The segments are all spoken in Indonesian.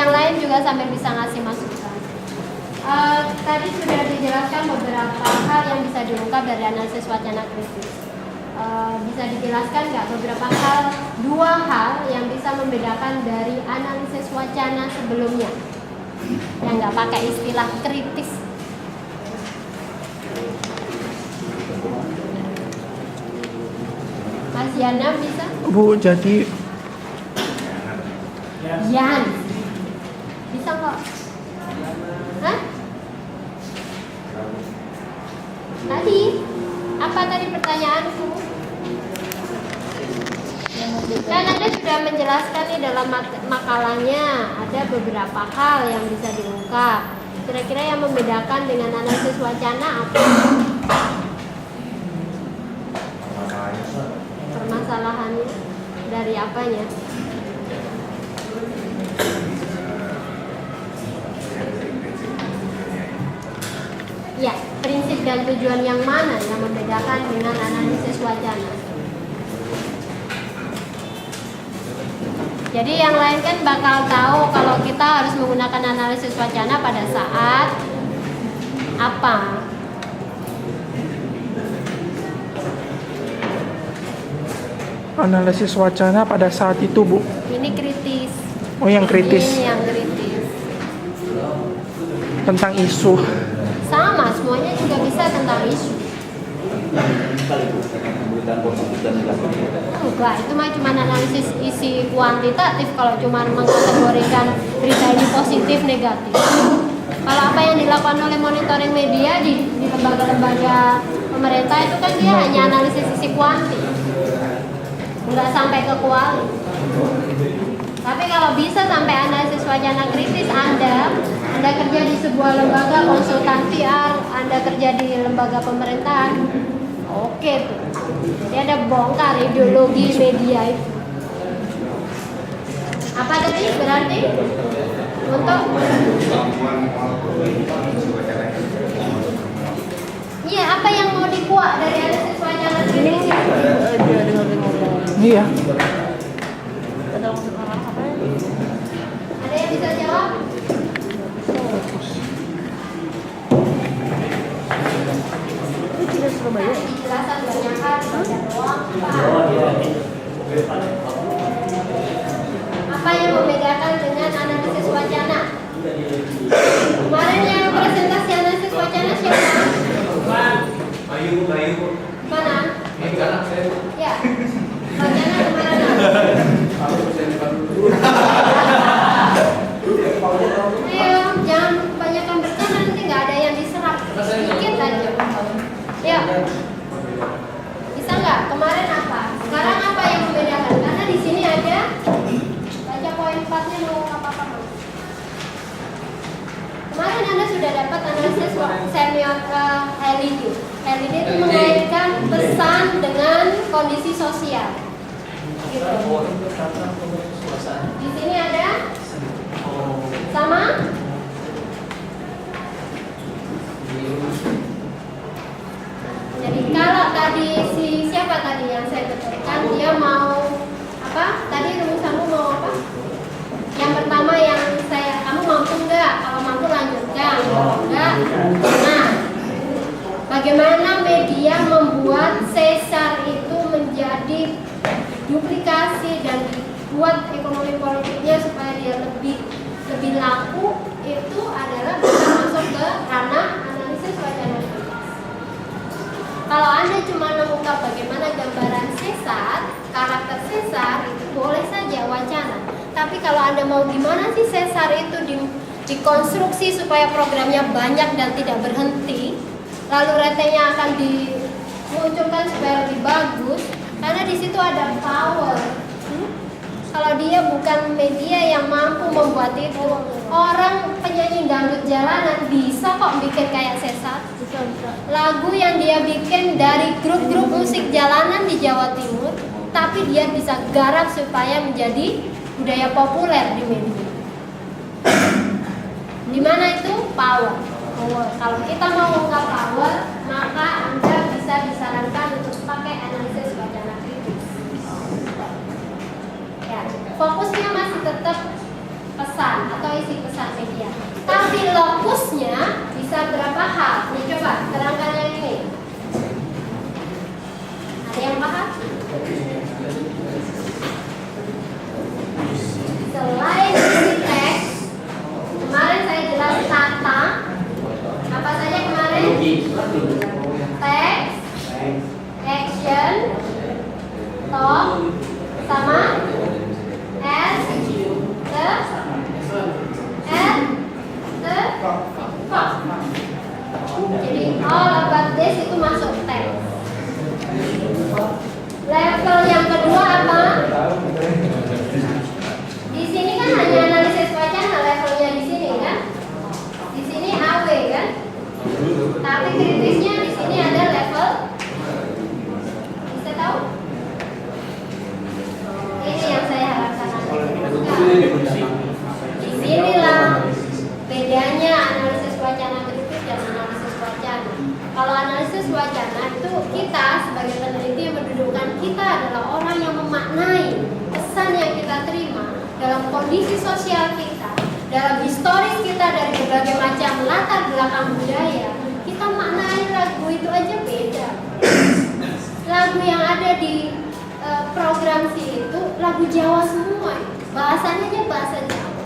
yang lain juga sambil bisa ngasih masukan. Tadi sudah dijelaskan beberapa hal yang bisa diungkap dari analisis wacana kritis. Bisa dijelaskan nggak beberapa hal, 2 hal yang bisa membedakan dari analisis wacana sebelumnya yang nggak pakai istilah kritis? Mas Yana bisa? Bu, jadi Yan bisa kok? Hah? Tadi apa tadi pertanyaanku? Kan Anda sudah menjelaskan nih dalam makalahnya ada beberapa hal yang bisa diungkap. Kira-kira yang membedakan dengan analisis wacana apa? Permasalahannya dari apanya? Ya, prinsip dan tujuan yang mana yang membedakan dengan analisis wacana? Jadi yang lain kan bakal tahu kalau kita harus menggunakan analisis wacana pada saat apa? analisis wacana pada saat itu, Bu. Ini kritis. Oh, yang kritis. Ini yang kritis. Tentang isu. Sama, semuanya juga bisa tentang isu. Enggak, itu mah cuma analisis isi kuantitatif. Kalau cuma mengkategorikan berita ini positif negatif. Kalau apa yang dilakukan oleh monitoring media di lembaga-lembaga pemerintah itu kan dia hanya analisis isi kuanti, nggak sampai ke kuali. Tapi kalau bisa sampai analisis wacana kritis, Anda kerja di sebuah lembaga konsultan PR, Anda kerja di lembaga pemerintahan, oke tuh. Jadi ada bongkar ideologi media itu. Apa tadi berarti? Untuk iya, apa yang mau dikuak dari analisis wacana kritis? Iya. Ada yang bisa jawab? Penjelasan banyak hal tidak doang, Pak. Apa yang membedakan dengan analisis wacana? Kemarin yang presentasi analisis wacana siapa? Bayu. Mana? Ya. Wacana kemana? Ayo, jangan kebanyakan bercanda, nanti nggak ada yang diserap. Sedikit aja. Ya. Bisa nggak? Kemarin apa? Sekarang apa yang membedakan? Karena di sini ada baca poin 4-nya mau apa-apa. Kemarin Anda sudah dapat analisis semiotika LED. LED itu mengaitkan pesan dengan kondisi sosial. Gitu. Di sini ada sama. Jadi kalau tadi siapa tadi yang saya betulkan, dia mau apa? Tadi rumusanmu mau apa? Yang pertama yang kamu mampu nggak? Kalau mampu lanjutkan, kalau enggak, nah, bagaimana media membuat sesar itu menjadi duplikasi dan buat ekonomi politiknya supaya dia lebih laku, itu adalah bisa masuk ke ranah analisis wacana kritis. Kalau Anda cuma mengungkap bagaimana gambaran sesar, karakter sesar, itu boleh saja wacana. Tapi kalau Anda mau gimana sih sesar itu dikonstruksi supaya programnya banyak dan tidak berhenti, lalu ratingnya akan dimunculkan supaya lebih bagus, karena di situ ada power. Kalau dia bukan media yang mampu membuat itu, orang penyanyi dangdut jalanan bisa kok bikin kayak sesar. Lagu yang dia bikin dari grup-grup musik jalanan di Jawa Timur, tapi dia bisa garap supaya menjadi budaya populer di media. Di mana itu power. Kalau kita mau mengungkap power, maka Anda bisa disarankan untuk pakai analisis wacana kritis. Ya, fokusnya masih tetap pesan atau Tapi lokusnya bisa berapa hal? Nih coba terangkan yang ini. Ada yang paham? Selain isi teks, kemarin saya jelas tata. Apa saja kemarin? Teks, action, talk, sama as, the, talk. Jadi all about this itu masuk teks. Level yang kedua apa? Di sini kan hanya analisis wacana levelnya di sini kan? Di sini AW kan? Tapi kritisnya di sini ada level. Bisa tahu? Ini yang saya harapkan di sinilah bedanya analisis wacana kritis dan analisis wacana. Kalau analisis wacana itu kita sebagai peneliti yang mendudukkan kita adalah orang yang memaknai pesan yang kita terima dalam kondisi sosial kita, dalam historis kita dari berbagai macam latar belakang budaya. Kita maknai lagu itu aja beda. Lagu yang ada di program itu lagu Jawa semua, bahasanya aja bahasa Jawa,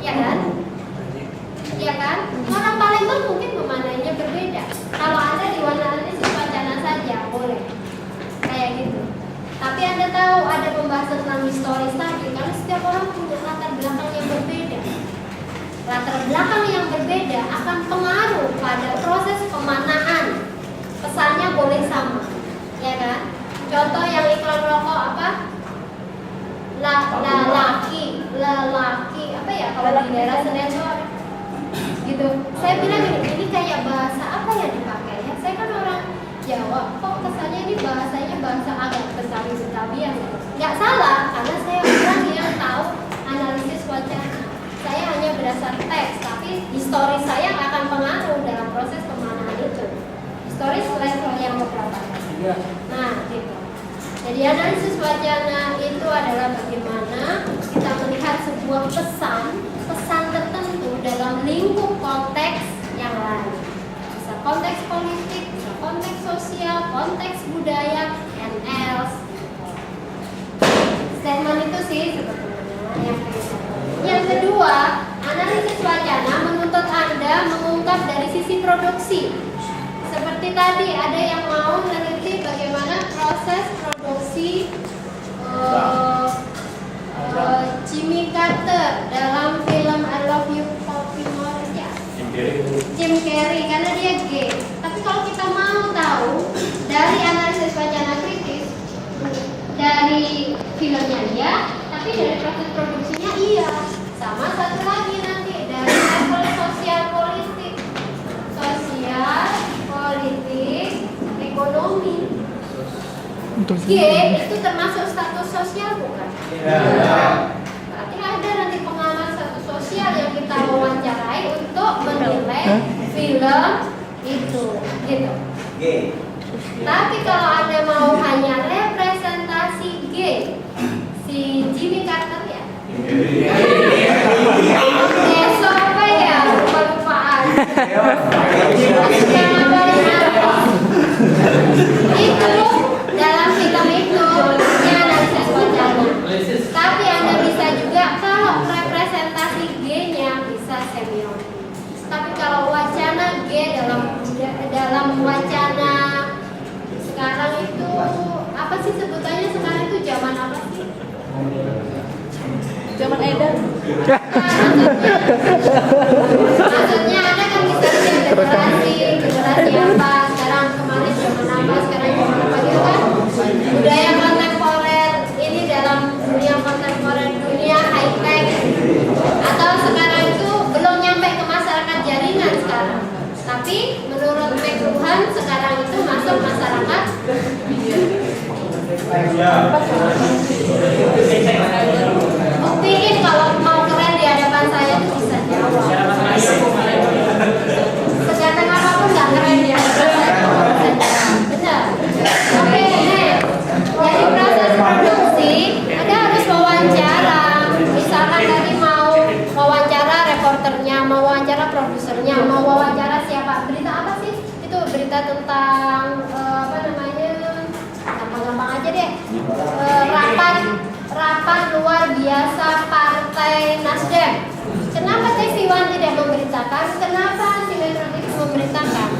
ya kan? Ya kan? Orang Palembang mungkin memaknainya berbeda. Kalau Anda di analisis wacana saja boleh kayak gitu. Tapi Anda tahu ada pembahasan tentang historis tadi, karena setiap orang punya latar belakang yang berbeda. Latar belakang yang berbeda akan pengaruh pada proses pemaknaan. Pesannya boleh sama, ya kan? Contoh yang iklan rokok apa? Lelaki apa ya kalau di daerah Senen gitu. Saya bilang ini kayak bahasa apa yang dipakai ya? Saya kan orang Jawa, kok kesannya ini bahasanya bahasa agak Betawi-Betawian gitu. Nggak salah, karena saya orang yang tahu analisis wacana. Saya hanya berdasar teks, tapi historis saya akan pengaruh dalam proses pemaknaan itu. Historis level yang beberapa. Nah, gitu. Jadi analisis wacana itu adalah bagaimana kita melihat sebuah pesan tertentu dalam lingkup konteks yang lain. Bisa konteks politik, bisa konteks sosial, konteks budaya, and else. Statement itu sih sebetulnya yang kedua, analisis wacana menuntut Anda mengungkap dari sisi produksi. Seperti tadi ada yang mau meneliti bagaimana proses produksi Jimmy Carter dalam film I Love You Copy More ya. Jim Carrey karena dia gay. Tapi kalau kita mau tahu dari analisis wacana kritis dari filmnya dia, tapi dari proses produksinya iya. Sama satu lagi nanti dari level sosial politik, ekonomi. G itu termasuk status sosial bukan? Berarti ada nanti pengamat status sosial yang kita wawancarai untuk menilai film itu, gitu. Tapi kalau Anda mau hanya representasi G, si Jimmy Carter ya. Eso apa ya? Lupa-lupaan. Itu dalam film itu dia analisis wacana. Tapi Anda bisa juga kalau representasi G-nya bisa semiotik. Tapi kalau wacana G dalam wacana sekarang itu apa sih sebutannya sekarang itu zaman apa sih? Zaman Edan. Maksudnya Anda kan bisa lihat generasi apa sekarang, kemarin zaman apa, sekarang zaman apa gitu kan? Budaya kontemporer ini dalam dunia kontemporer, dunia high tech, atau sekarang itu belum nyampe ke masyarakat jaringan sekarang. Tapi menurut McLuhan sekarang itu masuk masyarakat. Buktiin kalau mau keren di hadapan saya itu bisa jawab. Seganteng apapun nggak keren di hadapan saya. Benar. Oke, jadi proses produksi Anda harus wawancara. Misalkan tadi mau wawancara reporternya, mau wawancara produsernya, mau wawancara siapa, berita apa sih? Itu berita tentang apa namanya, gampang-gampang aja deh. Rapat luar biasa Partai Nasdem. Kenapa TV1 tidak memberitakan? Kenapa Sinetron TV memberitakan?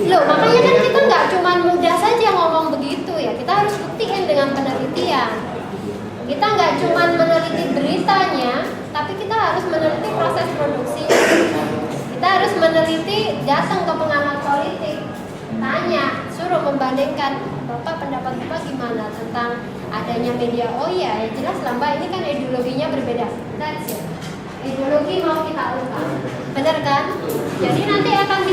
Loh, makanya kan kita nggak cuma mudah saja ngomong begitu ya. Kita harus buktikan dengan penelitian. Kita nggak cuma meneliti beritanya, tapi kita harus meneliti proses produksinya. Kita harus meneliti, datang ke pengamat politik, tanya, suruh membandingkan, Bapak pendapat Bapak gimana tentang adanya media? Oh iya, ya jelas lah Mbak, ini kan ideologinya berbeda. That's it. Ideologi mau kita ungkap, benar kan? Jadi nanti akan